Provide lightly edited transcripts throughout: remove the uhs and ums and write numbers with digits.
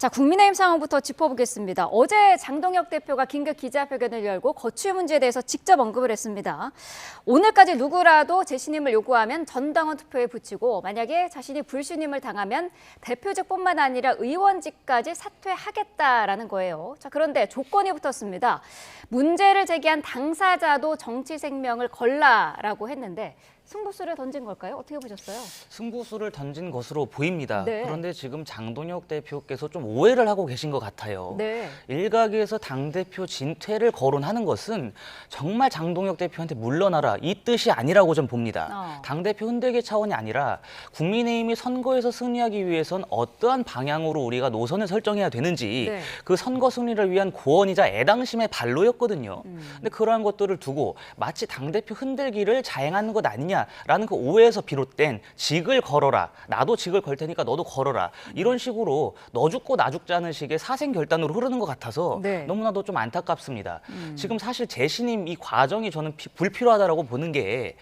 자, 국민의힘 상황부터 짚어보겠습니다. 어제 장동혁 대표가 긴급 기자회견을 열고 거취 문제에 대해서 직접 언급을 했습니다. 오늘까지 누구라도 재신임을 요구하면 전당원 투표에 붙이고 만약에 자신이 불신임을 당하면 대표직뿐만 아니라 의원직까지 사퇴하겠다라는 거예요. 자, 그런데 조건이 붙었습니다. 문제를 제기한 당사자도 정치 생명을 걸라라고 했는데 승부수를 던진 걸까요? 어떻게 보셨어요? 승부수를 던진 것으로 보입니다. 네. 그런데 지금 장동혁 대표께서 좀 오해를 하고 계신 것 같아요. 네. 일각에서 당대표 진퇴를 거론하는 것은 정말 장동혁 대표한테 물러나라 이 뜻이 아니라고 좀 봅니다. 당대표 흔들기 차원이 아니라 국민의힘이 선거에서 승리하기 위해선 어떠한 방향으로 우리가 노선을 설정해야 되는지 네. 그 선거 승리를 위한 고언이자 애당심의 발로였거든요. 근데 그러한 것들을 두고 마치 당대표 흔들기를 자행하는 것 아니냐라는 그 오해에서 비롯된 직을 걸어라. 나도 직을 걸 테니까 너도 걸어라. 이런 식으로 너 죽고 나 죽자는 식의 사생결단으로 흐르는 것 같아서 네. 너무나도 좀 안타깝습니다. 지금 사실 재신임 이 과정이 저는 불필요하다라고 보는 게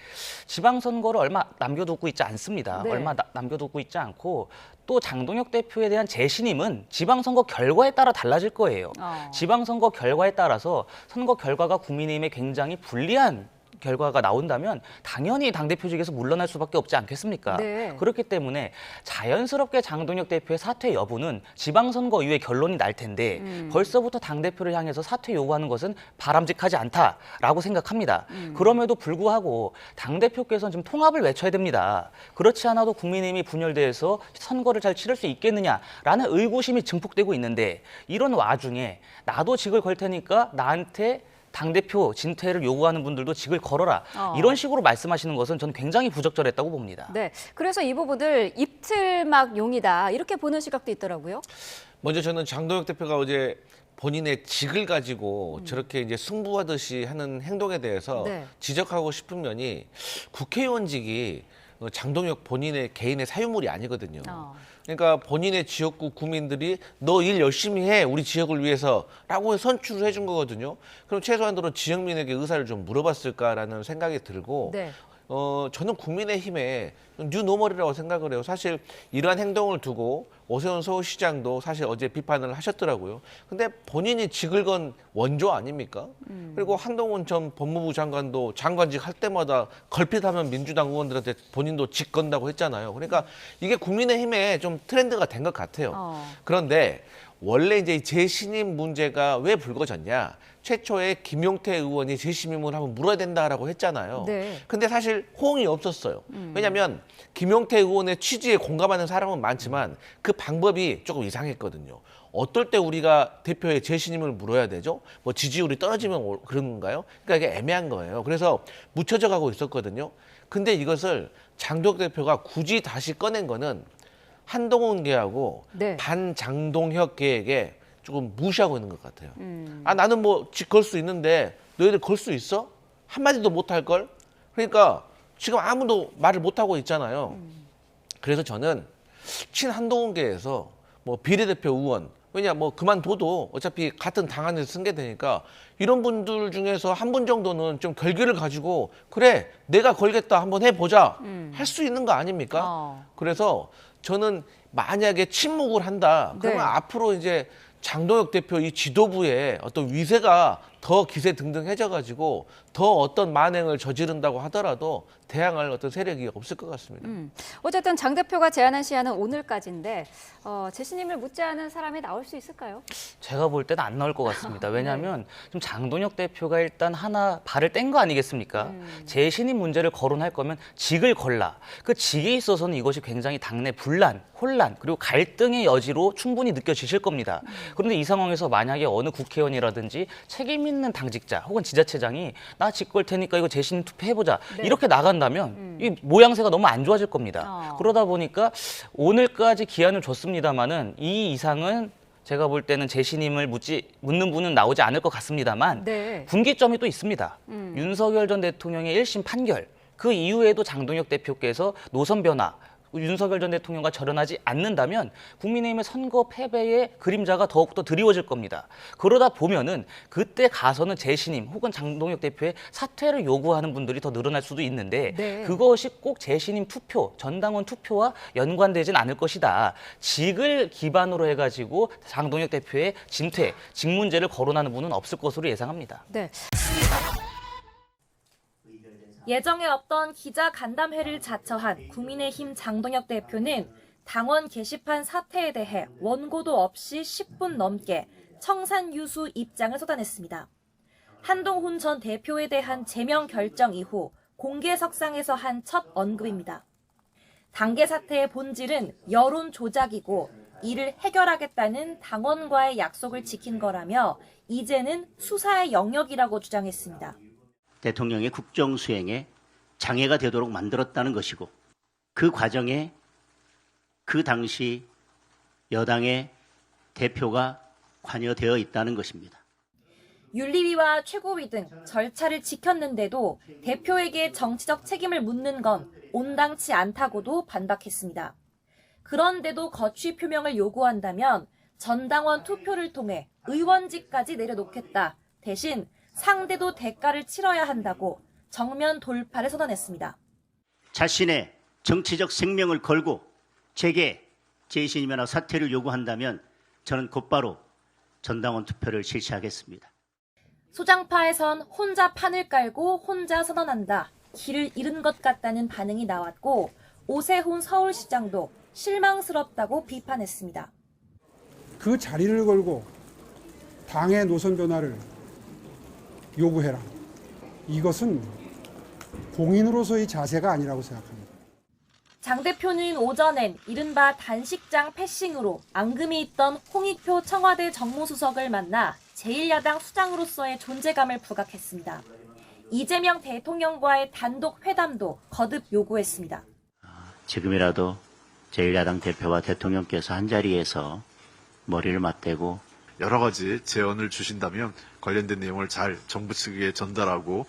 지방선거를 얼마 남겨두고 있지 않습니다. 네. 얼마 남겨두고 있지 않고 또 장동혁 대표에 대한 재신임은 지방선거 결과에 따라 달라질 거예요. 지방선거 결과에 따라서 선거 결과가 국민의힘에 굉장히 불리한 결과가 나온다면 당연히 당대표직에서 물러날 수밖에 없지 않겠습니까? 네. 그렇기 때문에 자연스럽게 장동혁 대표의 사퇴 여부는 지방선거 이후에 결론이 날 텐데 벌써부터 당대표를 향해서 사퇴 요구하는 것은 바람직하지 않다라고 생각합니다. 그럼에도 불구하고 당대표께서는 지금 통합을 외쳐야 됩니다. 그렇지 않아도 국민의힘이 분열돼서 선거를 잘 치를 수 있겠느냐라는 의구심이 증폭되고 있는데 이런 와중에 나도 직을 걸 테니까 나한테 당대표 진퇴를 요구하는 분들도 직을 걸어라. 이런 식으로 말씀하시는 것은 저는 굉장히 부적절했다고 봅니다. 네, 그래서 이 부분을 입틀막용이다 이렇게 보는 시각도 있더라고요. 먼저 저는 장동혁 대표가 어제 본인의 직을 가지고 저렇게 이제 승부하듯이 하는 행동에 대해서 네. 지적하고 싶은 면이 국회의원직이 장동혁 본인의 개인의 사유물이 아니거든요. 그러니까 본인의 지역구 국민들이 너 일 열심히 해 우리 지역을 위해서라고 선출을 해준 거거든요. 그럼 최소한으로 지역민에게 의사를 좀 물어봤을까라는 생각이 들고 네. 저는 국민의힘의 뉴노멀이라고 생각을 해요. 사실 이러한 행동을 두고 오세훈 서울시장도 사실 어제 비판을 하셨더라고요. 근데 본인이 직을 건 원조 아닙니까? 그리고 한동훈 전 법무부 장관도 장관직 할 때마다 걸핏하면 민주당 의원들한테 본인도 직 건다고 했잖아요. 그러니까 이게 국민의힘에 좀 트렌드가 된 것 같아요. 그런데 원래 이제 재신임 문제가 왜 불거졌냐? 최초에 김용태 의원이 재신임을 한번 물어야 된다라고 했잖아요. 네. 근데 사실 호응이 없었어요. 왜냐하면 김용태 의원의 취지에 공감하는 사람은 많지만 그 방법이 조금 이상했거든요. 어떨 때 우리가 대표의 재신임을 물어야 되죠? 뭐 지지율이 떨어지면 그런 건가요? 그러니까 이게 애매한 거예요. 그래서 묻혀져 가고 있었거든요. 근데 이것을 장동혁 대표가 굳이 다시 꺼낸 거는 한동훈 계하고 네. 반장동혁 계에게 조금 무시하고 있는 것 같아요. 아 나는 뭐 직 걸 수 있는데 너희들 걸 수 있어? 한마디도 못할 걸? 그러니까 지금 아무도 말을 못하고 있잖아요. 그래서 저는 친한동훈계에서 뭐 비례대표 의원 왜냐 뭐 그만둬도 어차피 같은 당 안에서 승계되니까 이런 분들 중에서 한 분 정도는 좀 결기를 가지고 그래 내가 걸겠다 한번 해보자 할 수 있는 거 아닙니까? 그래서 저는 만약에 침묵을 한다 그러면 네. 앞으로 이제 장동혁 대표 이 지도부의 어떤 위세가 더 기세등등해져가지고 더 어떤 만행을 저지른다고 하더라도 대항할 어떤 세력이 없을 것 같습니다. 어쨌든 장 대표가 제안한 시한은 오늘까지인데 재신임을 묻지 않은 사람이 나올 수 있을까요? 제가 볼 때는 안 나올 것 같습니다. 왜냐하면 좀 장동혁 대표가 일단 하나 발을 뗀 거 아니겠습니까? 재신임 문제를 거론할 거면 직을 걸라. 그 직에 있어서는 이것이 굉장히 당내 분란, 혼란, 그리고 갈등의 여지로 충분히 느껴지실 겁니다. 그런데 이 상황에서 만약에 어느 국회의원이라든지 책임 있는 당직자 혹은 지자체장이 나 직 걸 테니까 이거 재신임 투표해보자. 네. 이렇게 나간다면 이 모양새가 너무 안 좋아질 겁니다. 그러다 보니까 오늘까지 기한을 줬습니다마는 이 이상은 제가 볼 때는 재신임을 묻는 분은 나오지 않을 것 같습니다만 네. 분기점이 또 있습니다. 윤석열 전 대통령의 1심 판결 그 이후에도 장동혁 대표께서 노선 변화 윤석열 전 대통령과 절연하지 않는다면 국민의힘의 선거 패배의 그림자가 더욱더 드리워질 겁니다. 그러다 보면은 그때 가서는 재신임 혹은 장동혁 대표의 사퇴를 요구하는 분들이 더 늘어날 수도 있는데 네. 그것이 꼭 재신임 투표, 전당원 투표와 연관되진 않을 것이다. 직을 기반으로 해가지고 장동혁 대표의 진퇴, 직 문제를 거론하는 분은 없을 것으로 예상합니다. 네. 예정에 없던 기자 간담회를 자처한 국민의힘 장동혁 대표는 당원 게시판 사태에 대해 원고도 없이 10분 넘게 청산 유수 입장을 쏟아냈습니다. 한동훈 전 대표에 대한 제명 결정 이후 공개석상에서 한 첫 언급입니다. 당계 사태의 본질은 여론 조작이고 이를 해결하겠다는 당원과의 약속을 지킨 거라며 이제는 수사의 영역이라고 주장했습니다. 대통령의 국정 수행에 장애가 되도록 만들었다는 것이고 그 과정에 그 당시 여당의 대표가 관여되어 있다는 것입니다. 윤리위와 최고위 등 절차를 지켰는데도 대표에게 정치적 책임을 묻는 건 온당치 않다고도 반박했습니다. 그런데도 거취 표명을 요구한다면 전당원 투표를 통해 의원직까지 내려놓겠다. 대신 상대도 대가를 치러야 한다고 정면 돌파를 선언했습니다. 자신의 정치적 생명을 걸고 제게 재신임이나 사퇴를 요구한다면 저는 곧바로 전당원 투표를 실시하겠습니다. 소장파에선 혼자 판을 깔고 혼자 선언한다. 길을 잃은 것 같다는 반응이 나왔고 오세훈 서울시장도 실망스럽다고 비판했습니다. 그 자리를 걸고 당의 노선 변화를 요구해라. 이것은 공인으로서의 자세가 아니라고 생각합니다. 장 대표는 오전엔 이른바 단식장 패싱으로 앙금이 있던 홍익표 청와대 정무수석을 만나 제1야당 수장으로서의 존재감을 부각했습니다. 이재명 대통령과의 단독 회담도 거듭 요구했습니다. 지금이라도 제1야당 대표와 대통령께서 한자리에서 머리를 맞대고 여러 가지 제언을 주신다면 관련된 내용을 잘 정부 측에 전달하고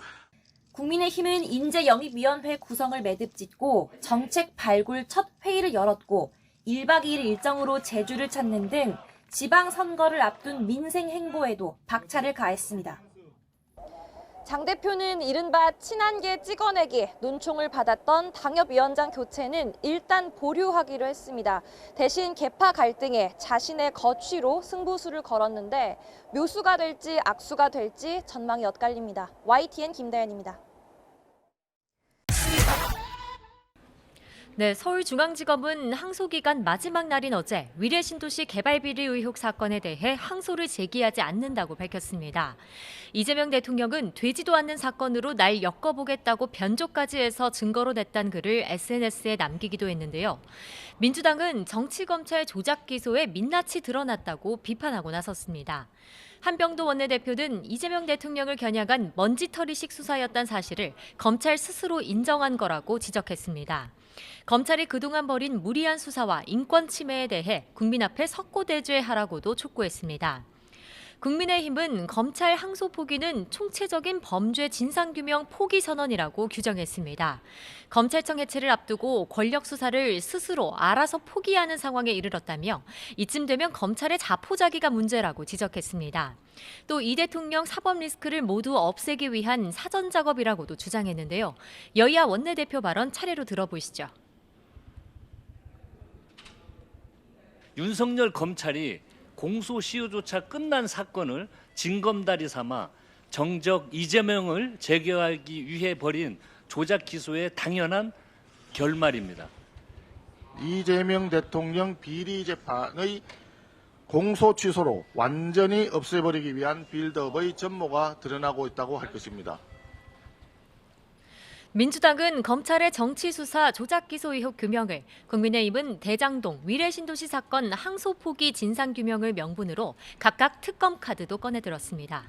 국민의힘은 인재영입위원회 구성을 매듭짓고 정책 발굴 첫 회의를 열었고 1박 2일 일정으로 제주를 찾는 등 지방선거를 앞둔 민생 행보에도 박차를 가했습니다. 장 대표는 이른바 친한계 찍어내기 논총을 받았던 당협위원장 교체는 일단 보류하기로 했습니다. 대신 계파 갈등에 자신의 거취로 승부수를 걸었는데 묘수가 될지 악수가 될지 전망이 엇갈립니다. YTN 김다연입니다. 네, 서울중앙지검은 항소기간 마지막 날인 어제 위례신도시 개발비리 의혹 사건에 대해 항소를 제기하지 않는다고 밝혔습니다. 이재명 대통령은 되지도 않는 사건으로 날 엮어보겠다고 변조까지 해서 증거로 냈다는 글을 SNS에 남기기도 했는데요. 민주당은 정치검찰 조작 기소에 민낯이 드러났다고 비판하고 나섰습니다. 한병도 원내대표는 이재명 대통령을 겨냥한 먼지털이식 수사였던 사실을 검찰 스스로 인정한 거라고 지적했습니다. 검찰이 그동안 벌인 무리한 수사와 인권 침해에 대해 국민 앞에 석고대죄하라고도 촉구했습니다. 국민의힘은 검찰 항소 포기는 총체적인 범죄 진상규명 포기 선언이라고 규정했습니다. 검찰청 해체를 앞두고 권력 수사를 스스로 알아서 포기하는 상황에 이르렀다며 이쯤 되면 검찰의 자포자기가 문제라고 지적했습니다. 또 이 대통령 사법 리스크를 모두 없애기 위한 사전 작업이라고도 주장했는데요. 여야 원내대표 발언 차례로 들어보시죠. 윤석열 검찰이 공소시효조차 끝난 사건을 징검다리 삼아 정적 이재명을 제거하기 위해 벌인 조작 기소의 당연한 결말입니다. 이재명 대통령 비리 재판의 공소 취소로 완전히 없애버리기 위한 빌드업의 전모가 드러나고 있다고 할 것입니다. 민주당은 검찰의 정치수사 조작기소 의혹 규명을, 국민의힘은 대장동, 위례신도시 사건 항소 포기 진상규명을 명분으로 각각 특검 카드도 꺼내들었습니다.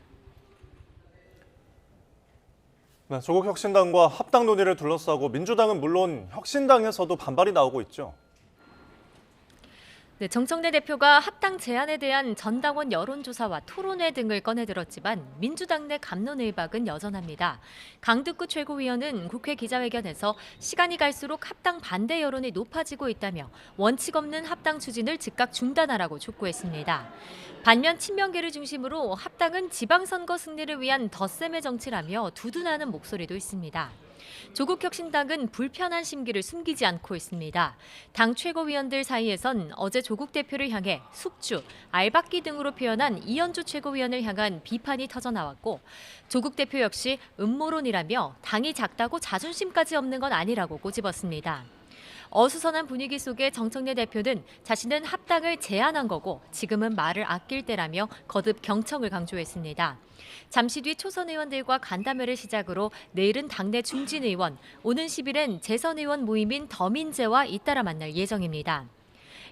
네, 조국 혁신당과 합당 논의를 둘러싸고 민주당은 물론 혁신당에서도 반발이 나오고 있죠. 네, 정청래 대표가 합당 제안에 대한 전당원 여론조사와 토론회 등을 꺼내들었지만 민주당 내 갑론을박은 여전합니다. 강득구 최고위원은 국회 기자회견에서 시간이 갈수록 합당 반대 여론이 높아지고 있다며 원칙 없는 합당 추진을 즉각 중단하라고 촉구했습니다. 반면 친명계를 중심으로 합당은 지방선거 승리를 위한 덧셈의 정치라며 두둔하는 목소리도 있습니다. 조국혁신당은 불편한 심기를 숨기지 않고 있습니다. 당 최고위원들 사이에선 어제 조국 대표를 향해 숙주, 알박기 등으로 표현한 이현주 최고위원을 향한 비판이 터져나왔고 조국 대표 역시 음모론이라며 당이 작다고 자존심까지 없는 건 아니라고 꼬집었습니다. 어수선한 분위기 속에 정청래 대표는 자신은 합당을 제안한 거고 지금은 말을 아낄 때라며 거듭 경청을 강조했습니다. 잠시 뒤 초선 의원들과 간담회를 시작으로 내일은 당내 중진 의원, 오는 10일엔 재선 의원 모임인 더민재와 잇따라 만날 예정입니다.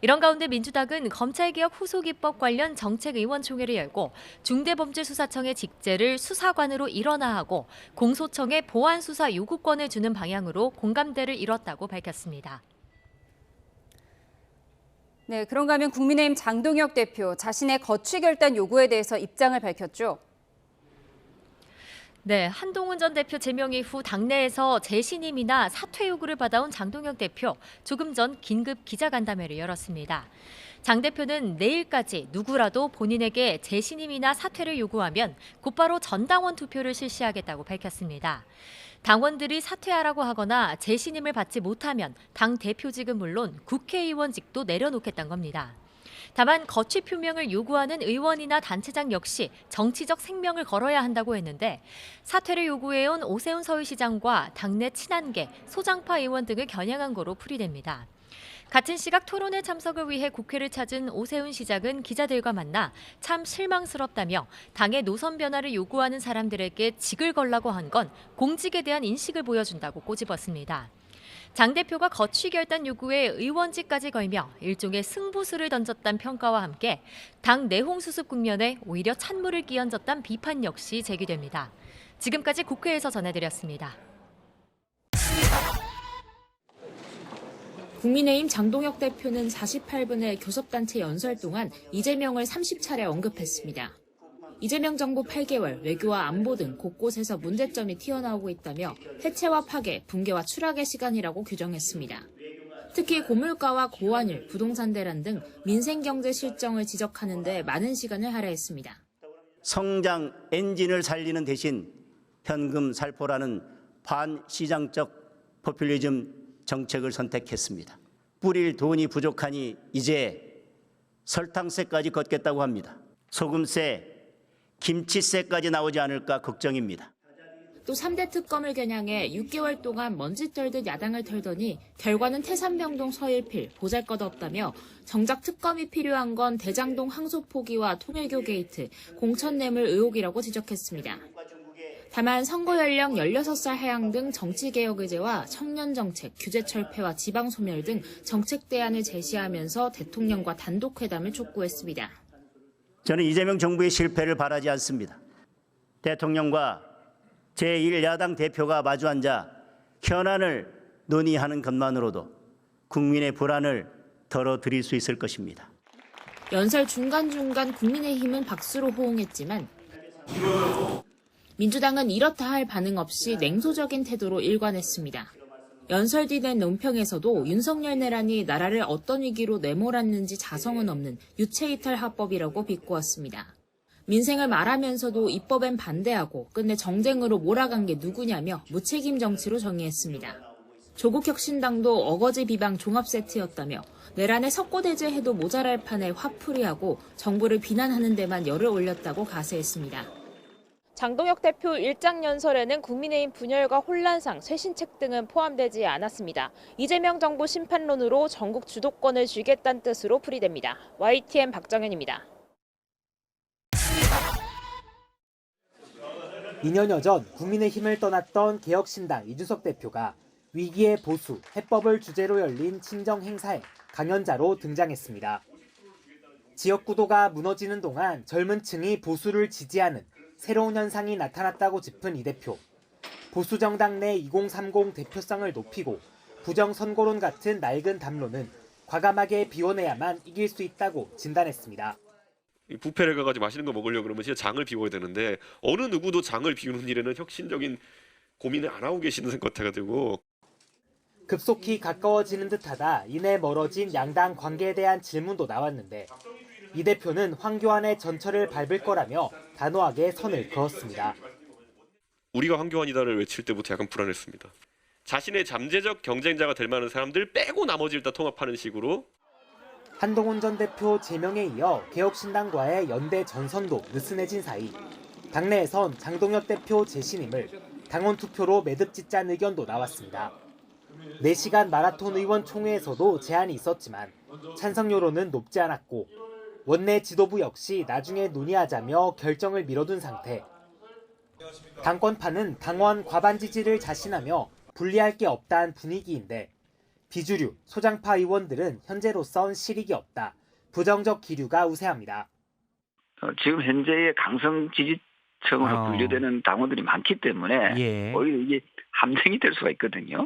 이런 가운데 민주당은 검찰개혁 후속입법 관련 정책의원총회를 열고 중대범죄수사청의 직제를 수사관으로 일원화하고 공소청에 보안수사 요구권을 주는 방향으로 공감대를 이뤘다고 밝혔습니다. 네, 그런가 하면 국민의힘 장동혁 대표 자신의 거취 결단 요구에 대해서 입장을 밝혔죠. 네, 한동훈 전 대표 제명 이후 당내에서 재신임이나 사퇴 요구를 받아온 장동혁 대표, 조금 전 긴급 기자간담회를 열었습니다. 장 대표는 내일까지 누구라도 본인에게 재신임이나 사퇴를 요구하면 곧바로 전당원 투표를 실시하겠다고 밝혔습니다. 당원들이 사퇴하라고 하거나 재신임을 받지 못하면 당 대표직은 물론 국회의원직도 내려놓겠다는 겁니다. 다만 거취 표명을 요구하는 의원이나 단체장 역시 정치적 생명을 걸어야 한다고 했는데 사퇴를 요구해온 오세훈 서울시장과 당내 친한계, 소장파 의원 등을 겨냥한 거로 풀이됩니다. 같은 시각 토론회 참석을 위해 국회를 찾은 오세훈 시장은 기자들과 만나 참 실망스럽다며 당의 노선 변화를 요구하는 사람들에게 직을 걸라고 한 건 공직에 대한 인식을 보여준다고 꼬집었습니다. 장 대표가 거취 결단 요구에 의원직까지 걸며 일종의 승부수를 던졌다는 평가와 함께 당 내홍 수습 국면에 오히려 찬물을 끼얹었다는 비판 역시 제기됩니다. 지금까지 국회에서 전해드렸습니다. 국민의힘 장동혁 대표는 48분의 교섭단체 연설 동안 이재명을 30차례 언급했습니다. 이재명 정부 8개월, 외교와 안보 등 곳곳에서 문제점이 튀어나오고 있다며 해체와 파괴, 붕괴와 추락의 시간이라고 규정했습니다. 특히 고물가와 고환율, 부동산 대란 등 민생경제 실정을 지적하는 데 많은 시간을 할애했습니다. 성장 엔진을 살리는 대신 현금 살포라는 반시장적 포퓰리즘 정책을 선택했습니다. 뿌릴 돈이 부족하니 이제 설탕세까지 걷겠다고 합니다. 소금세, 김치세까지 나오지 않을까 걱정입니다. 또 3대 특검을 겨냥해 6개월 동안 먼지 떨듯 야당을 털더니 결과는 태산병동 서일필, 보잘것없다며 정작 특검이 필요한 건 대장동 항소 포기와 통일교 게이트, 공천뇌물 의혹이라고 지적했습니다. 다만 선거 연령 16살 하향 등 정치개혁 의제와 청년정책, 규제 철폐와 지방소멸 등 정책 대안을 제시하면서 대통령과 단독회담을 촉구했습니다. 저는 이재명 정부의 실패를 바라지 않습니다. 대통령과 제1야당 대표가 마주 앉아 현안을 논의하는 것만으로도 국민의 불안을 덜어드릴 수 있을 것입니다. 연설 중간중간 국민의힘은 박수로 호응했지만 민주당은 이렇다 할 반응 없이 냉소적인 태도로 일관했습니다. 연설 뒤 낸 논평에서도 윤석열 내란이 나라를 어떤 위기로 내몰았는지 자성은 없는 유체이탈 합법이라고 비꼬았습니다. 민생을 말하면서도 입법엔 반대하고 끝내 정쟁으로 몰아간 게 누구냐며 무책임 정치로 정의했습니다. 조국혁신당도 어거지 비방 종합 세트였다며 내란에 석고대죄해도 모자랄 판에 화풀이하고 정부를 비난하는 데만 열을 올렸다고 가세했습니다. 장동혁 대표 일장 연설에는 국민의힘 분열과 혼란상, 쇄신책 등은 포함되지 않았습니다. 이재명 정부 심판론으로 전국 주도권을 쥐겠다는 뜻으로 풀이됩니다. YTN 박정현입니다. 2년여 전 국민의힘을 떠났던 개혁신당 이준석 대표가 위기의 보수, 해법을 주제로 열린 친정 행사에 강연자로 등장했습니다. 지역 구도가 무너지는 동안 젊은 층이 보수를 지지하는 새로운 현상이 나타났다고 짚은 이 대표. 보수 정당 내 2030 대표성을 높이고 부정선거론 같은 낡은 담론은 과감하게 비워내야만 이길 수 있다고 진단했습니다. 뷔페를 가가지고 맛있는 거 먹으려고 그러면 진짜 장을 비워야 되는데 어느 누구도 장을 비우는 일에는 혁신적인 고민을 안 하고 계시는 것 같아가지고 급속히 가까워지는 듯하다 이내 멀어진 양당 관계에 대한 질문도 나왔는데 이 대표는 황교안의 전철을 밟을 거라며 단호하게 선을 그었습니다. 우리가 황교안이다를 외칠 때부터 약간 불안했습니다. 자신의 잠재적 경쟁자가 될 만한 사람들 빼고 나머지를 다 통합하는 식으로 한동훈 전 대표 제명에 이어 개혁신당과의 연대 전선도 느슨해진 사이 당내에선 장동혁 대표 재신임을 당원 투표로 매듭짓자는 의견도 나왔습니다. 4시간 마라톤 의원 총회에서도 제안이 있었지만 찬성 여론은 높지 않았고 원내 지도부 역시 나중에 논의하자며 결정을 미뤄둔 상태. 당권파는 당원 과반 지지를 자신하며 분리할 게 없다는 분위기인데 비주류, 소장파 의원들은 현재로선 실익이 없다. 부정적 기류가 우세합니다. 지금 현재의 강성 지지층으로 분류되는 당원들이 많기 때문에 오히려 이게 함정이 될 수가 있거든요.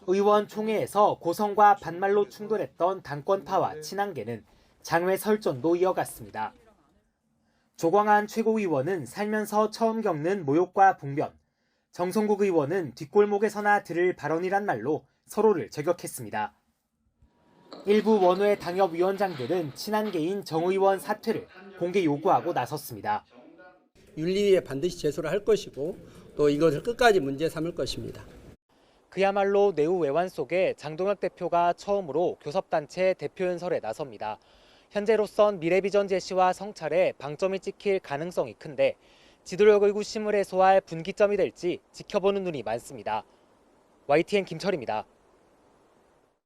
의원 총회에서 고성과 반말로 충돌했던 당권파와 친한계는 장외 설전도 이어갔습니다. 조광한 최고위원은 살면서 처음 겪는 모욕과 봉변, 정성국 의원은 뒷골목에서나 들을 발언이란 말로 서로를 저격했습니다. 일부 원외 당협위원장들은 친한계인 정 의원 사퇴를 공개 요구하고 나섰습니다. 윤리위에 반드시 제소를 할 것이고 또 이것을 끝까지 문제 삼을 것입니다. 그야말로 내후 외환 속에 장동혁 대표가 처음으로 교섭단체 대표연설에 나섭니다. 현재로선 미래비전 제시와 성찰에 방점이 찍힐 가능성이 큰데 지도력 의구심을 해소할 분기점이 될지 지켜보는 눈이 많습니다. YTN 김철입니다.